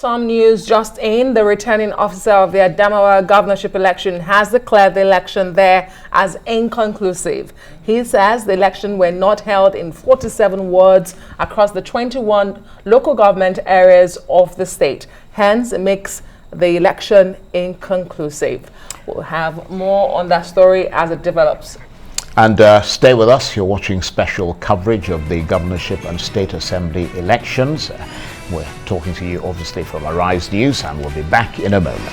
Some news just in. The returning officer of the Adamawa governorship election has declared the election there as inconclusive. He says the election were not held in 47 wards across the 21 local government areas of the state. Hence, it makes the election inconclusive. We'll have more on that story as it develops. And stay with us. You're watching special coverage of the governorship and state assembly elections. We're talking to you obviously from Arise News, and we'll be back in a moment.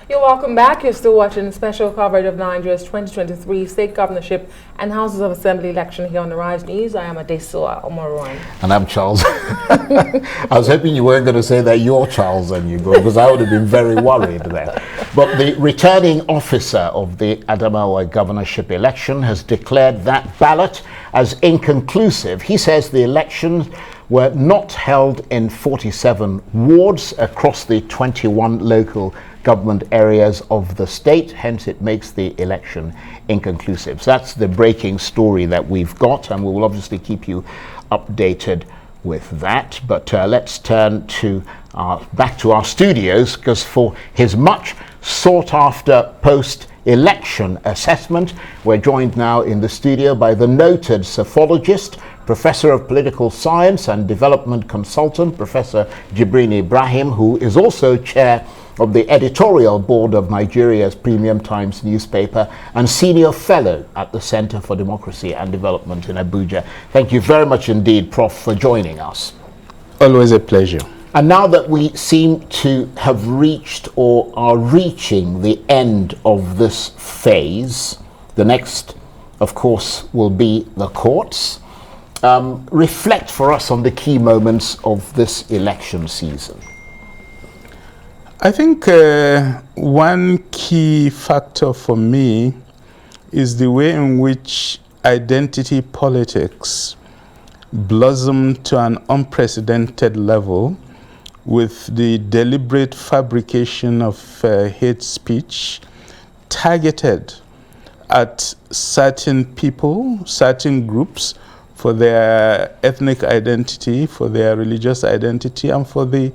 You're welcome back. You're still watching special coverage of Nigeria's 2023 state governorship and Houses of Assembly election here on the Rise News. I am Adesua Omoroy. And I'm Charles. I was hoping you weren't going to say that you're Charles and you go, because I would have been very worried there. But the returning officer of the Adamawa governorship election has declared that ballot as inconclusive. He says the elections were not held in 47 wards across the 21 local government areas of the state, hence it makes the election inconclusive. So that's the breaking story that we've got, and we will obviously keep you updated with that. But let's turn to back to our studios, because for his much sought after post-election assessment, we're joined now in the studio by the noted psephologist, Professor of Political Science and Development Consultant, Professor Jibrin Ibrahim, who is also chair of the editorial board of Nigeria's Premium Times newspaper and senior fellow at the Center for Democracy and Development in Abuja. Thank you very much indeed, Prof, for joining us. Always a pleasure. And now that we seem to have reached or are reaching the end of this phase, the next, of course, will be the courts. Reflect for us on the key moments of this election season. I think one key factor for me is the way in which identity politics blossomed to an unprecedented level with the deliberate fabrication of hate speech targeted at certain people, certain groups, for their ethnic identity, for their religious identity, and for the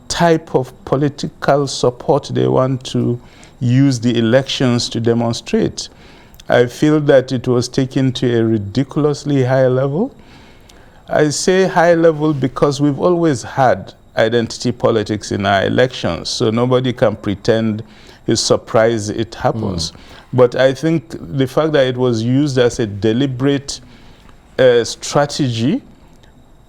type of political support they want to use the elections to demonstrate. I feel that it was taken to a ridiculously high level. I say high level because we've always had identity politics in our elections, so nobody can pretend it's surprised it happens. But I think the fact that it was used as a deliberate strategy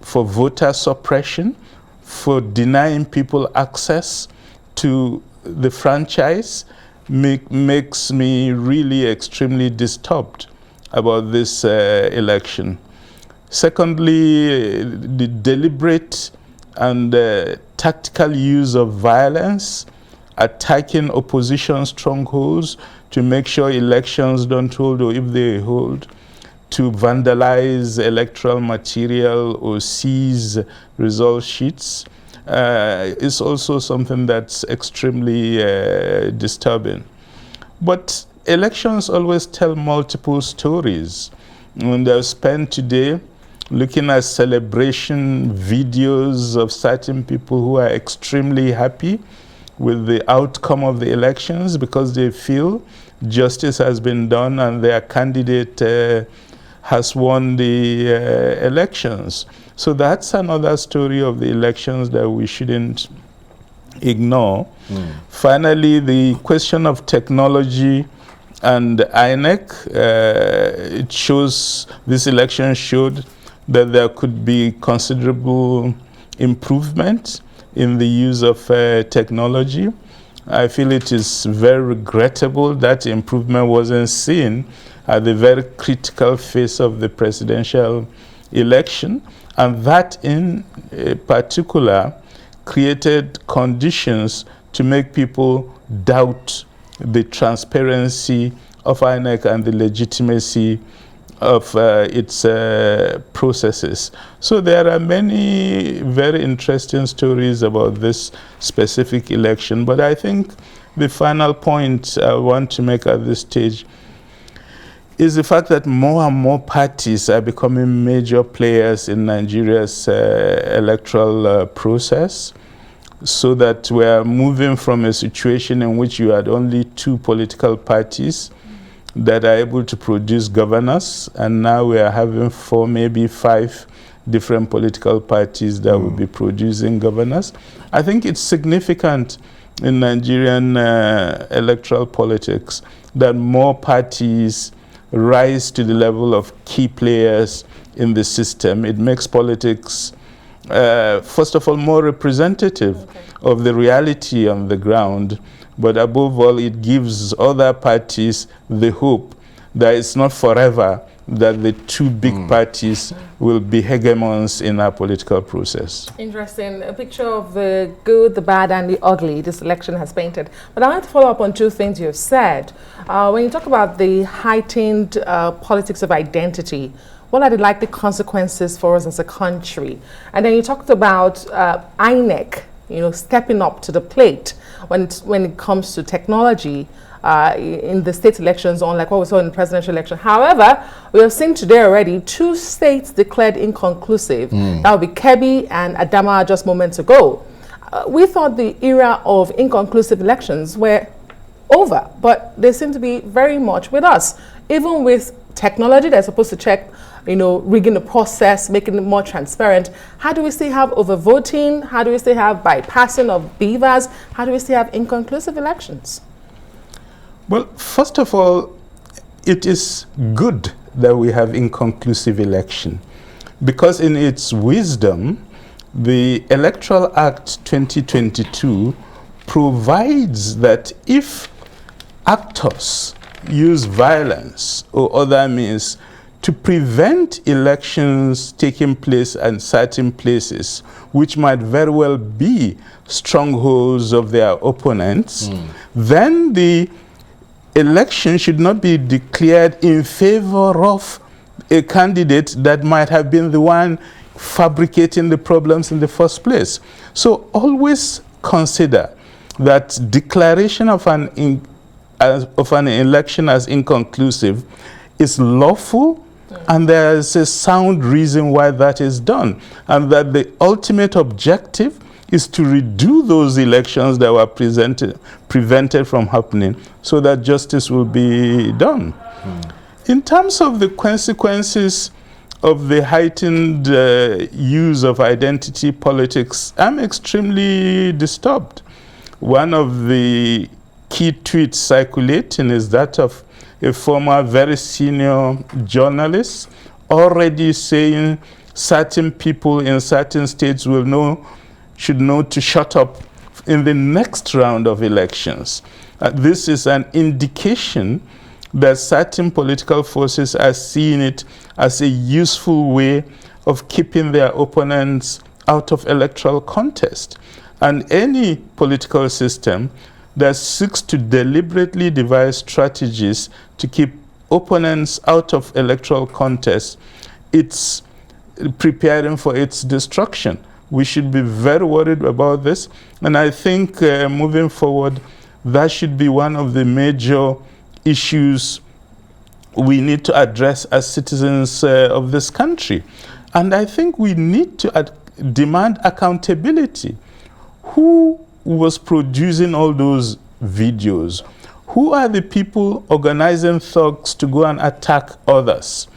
for voter suppression, for denying people access to the franchise, makes me really extremely disturbed about this election. Secondly, the deliberate and tactical use of violence, attacking opposition strongholds to make sure elections don't hold, or if they hold, to vandalize electoral material or seize result sheets is also something that's extremely disturbing. But elections always tell multiple stories. And I've spent today looking at celebration videos of certain people who are extremely happy with the outcome of the elections because they feel justice has been done and their candidate has won the elections. So that's another story of the elections that we shouldn't ignore. Finally, the question of technology and INEC, it shows, this election showed that there could be considerable improvement in the use of technology. I feel it is very regrettable that improvement wasn't seen at the very critical phase of the presidential election, and that in particular created conditions to make people doubt the transparency of INEC and the legitimacy of its processes. So there are many very interesting stories about this specific election, but I think the final point I want to make at this stage is the fact that more and more parties are becoming major players in Nigeria's electoral process, so that we are moving from a situation in which you had only 2 political parties that are able to produce governors, and now we are having 4, maybe 5 different political parties that will be producing governors. I think it's significant in Nigerian electoral politics that more parties rise to the level of key players in the system. It makes politics, first of all, more representative of the reality on the ground, but above all, it gives other parties the hope that it's not forever that the 2 big parties will be hegemons in our political process. Interesting. A picture of the good, the bad, and the ugly this election has painted. But I want to follow up on 2 things you've said. When you talk about the heightened politics of identity, what are the likely consequences for us as a country? And then you talked about INEC, stepping up to the plate when it comes to technology in the state elections, unlike what we saw in the presidential election. However, we have seen today already 2 states declared inconclusive. That would be Kebbi and Adamawa just moments ago. We thought the era of inconclusive elections were over, but they seem to be very much with us. Even with technology, they're supposed to check, rigging the process, making it more transparent. How do we still have overvoting? How do we still have bypassing of beavers? How do we still have inconclusive elections? Well, first of all, it is good that we have inconclusive election, because in its wisdom, the Electoral Act 2022 provides that if actors use violence or other means to prevent elections taking place at certain places, which might very well be strongholds of their opponents, then the election should not be declared in favor of a candidate that might have been the one fabricating the problems in the first place. So always consider that declaration of an election as inconclusive is lawful, and there is a sound reason why that is done, and that the ultimate objective is to redo those elections that were prevented from happening, so that justice will be done. In terms of the consequences of the heightened use of identity politics, I'm extremely disturbed. One of the key tweets circulating is that of a former very senior journalist already saying certain people in certain states should know to shut up in the next round of elections. This is an indication that certain political forces are seeing it as a useful way of keeping their opponents out of electoral contest. And any political system that seeks to deliberately devise strategies to keep opponents out of electoral contest, it's preparing for its destruction. We should be very worried about this, and I think moving forward, that should be one of the major issues we need to address as citizens of this country. And I think we need to demand accountability. Who was producing all those videos? Who are the people organizing thugs to go and attack others?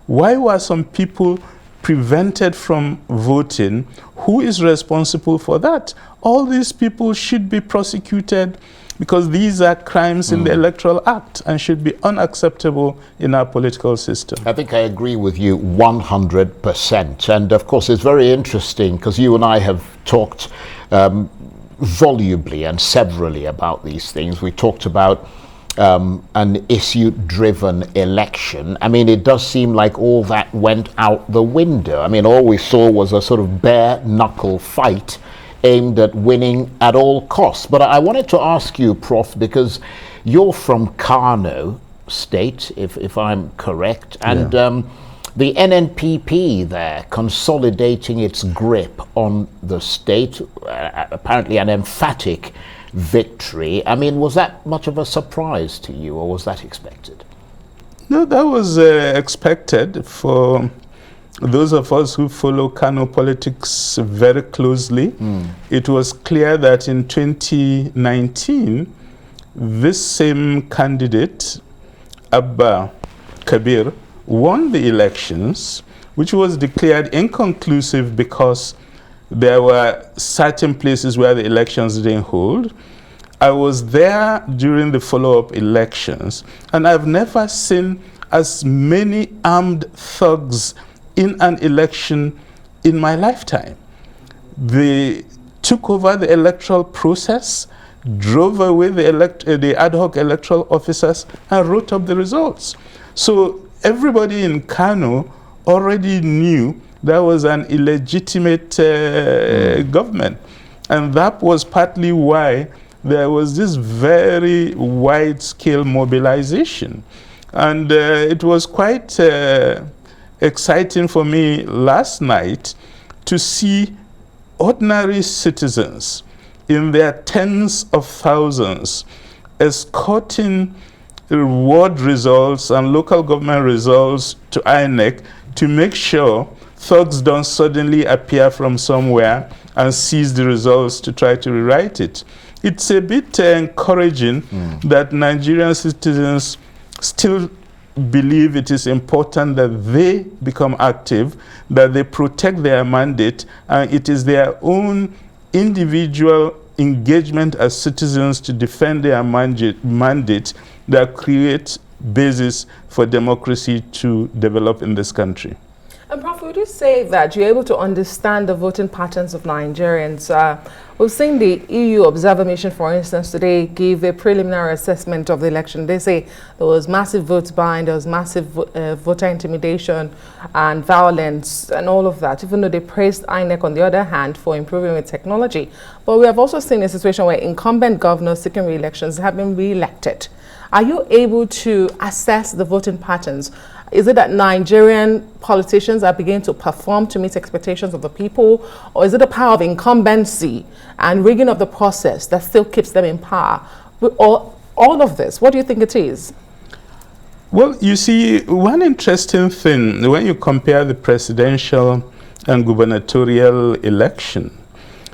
Why were some people prevented from voting? Who is responsible for that? All these people should be prosecuted, because these are crimes in the Electoral Act and should be unacceptable in our political system. I think I agree with you 100%. And of course, it's very interesting because you and I have talked volubly and severally about these things. We talked about an issue-driven election. I mean, it does seem like all that went out the window. I mean, all we saw was a sort of bare-knuckle fight aimed at winning at all costs. But I wanted to ask you, Prof, because you're from Kano State, if I'm correct, and the NNPP there consolidating its grip on the state, apparently an emphatic victory. I mean, was that much of a surprise to you, or was that expected? No, that was expected for those of us who follow Kano politics very closely. It was clear that in 2019, this same candidate, Abba Kabir, won the elections, which was declared inconclusive because there were certain places where the elections didn't hold. I was there during the follow-up elections, and I've never seen as many armed thugs in an election in my lifetime. They took over the electoral process, drove away the ad hoc electoral officers, and wrote up the results. So everybody in Kano already knew there was an illegitimate government. And that was partly why there was this very wide-scale mobilization. And it was quite exciting for me last night to see ordinary citizens in their tens of thousands escorting ward results and local government results to INEC to make sure thugs don't suddenly appear from somewhere and seize the results to try to rewrite it. It's a bit encouraging that Nigerian citizens still believe it is important that they become active, that they protect their mandate, and it is their own individual engagement as citizens to defend their mandate that creates basis for democracy to develop in this country. And Prof, would you say that you're able to understand the voting patterns of Nigerians? We've seen the EU Observer Mission, for instance, today give a preliminary assessment of the election. They say there was massive vote buying, there was massive voter intimidation and violence and all of that, even though they praised INEC on the other hand for improving with technology. But we have also seen a situation where incumbent governors seeking re-elections have been re-elected. Are you able to assess the voting patterns? Is it that Nigerian politicians are beginning to perform to meet expectations of the people? Or is it the power of incumbency and rigging of the process that still keeps them in power? All of this, what do you think it is? Well, you see, one interesting thing, when you compare the presidential and gubernatorial election,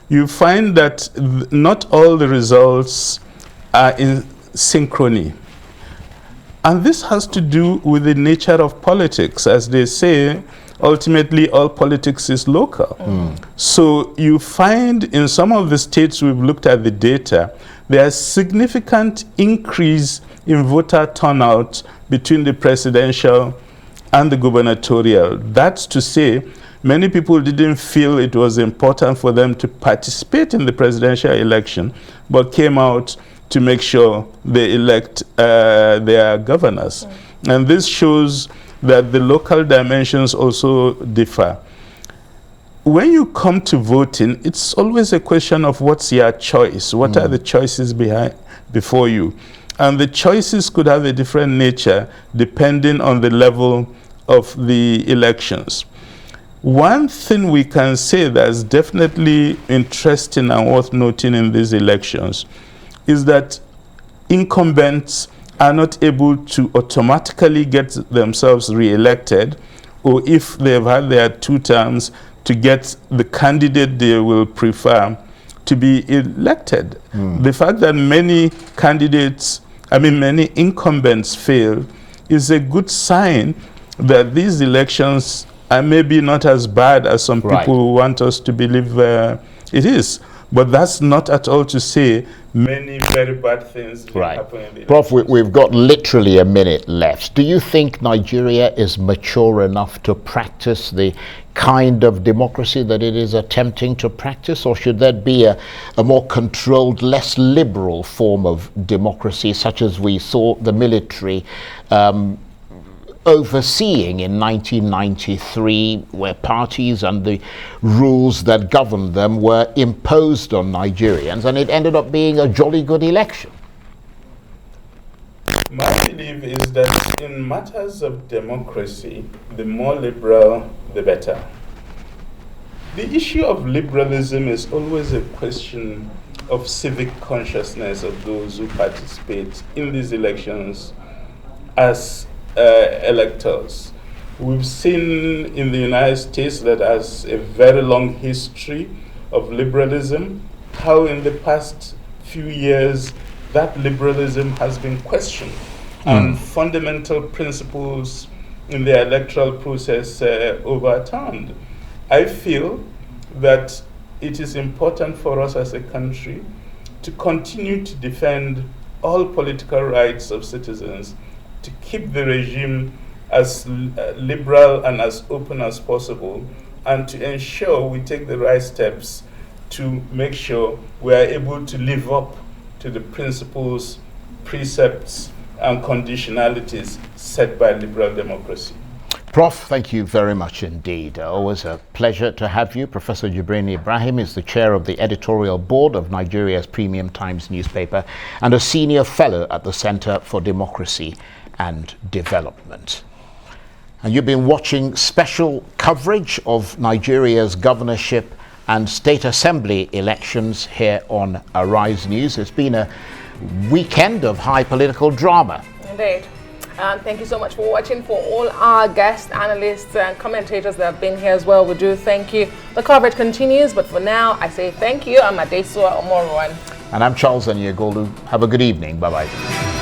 you find that not all the results are in synchrony. And this has to do with the nature of politics. As they say, ultimately all politics is local. So you find in some of the states we've looked at the data, there's significant increase in voter turnout between the presidential and the gubernatorial. That's to say, many people didn't feel it was important for them to participate in the presidential election, but came out to make sure they elect their governors. And this shows that the local dimensions also differ. When you come to voting, it's always a question of what's your choice? What are the choices before you? And the choices could have a different nature depending on the level of the elections. One thing we can say that's definitely interesting and worth noting in these elections is that incumbents are not able to automatically get themselves re-elected, or if they've had their 2 terms, to get the candidate they will prefer to be elected. The fact that many incumbents fail is a good sign that these elections are maybe not as bad as some people want us to believe it is. But that's not at all to say many very bad things happen in the Prof, we've got literally a minute left. Do you think Nigeria is mature enough to practice the kind of democracy that it is attempting to practice, or should there be a more controlled, less liberal form of democracy, such as we saw the military overseeing in 1993, where parties and the rules that governed them were imposed on Nigerians, and it ended up being a jolly good election? My belief is that in matters of democracy, the more liberal, the better. The issue of liberalism is always a question of civic consciousness of those who participate in these elections as electors. We've seen in the United States that has a very long history of liberalism, how in the past few years that liberalism has been questioned and fundamental principles in the electoral process overturned. I feel that it is important for us as a country to continue to defend all political rights of citizens, to keep the regime as liberal and as open as possible, and to ensure we take the right steps to make sure we are able to live up to the principles, precepts, and conditionalities set by liberal democracy. Prof, thank you very much indeed. Always a pleasure to have you. Professor Jibrin Ibrahim is the chair of the editorial board of Nigeria's premium Times newspaper and a senior fellow at the Center for Democracy and Development. And you've been watching special coverage of Nigeria's governorship and state assembly elections here on Arise News. It's been a weekend of high political drama. Indeed. Thank you so much for watching. For all our guests, analysts, and commentators that have been here as well, we do thank you. The coverage continues, but for now, I say thank you. I'm Adesua Omorwan. And I'm Charles Anyegolu. Have a good evening. Bye-bye.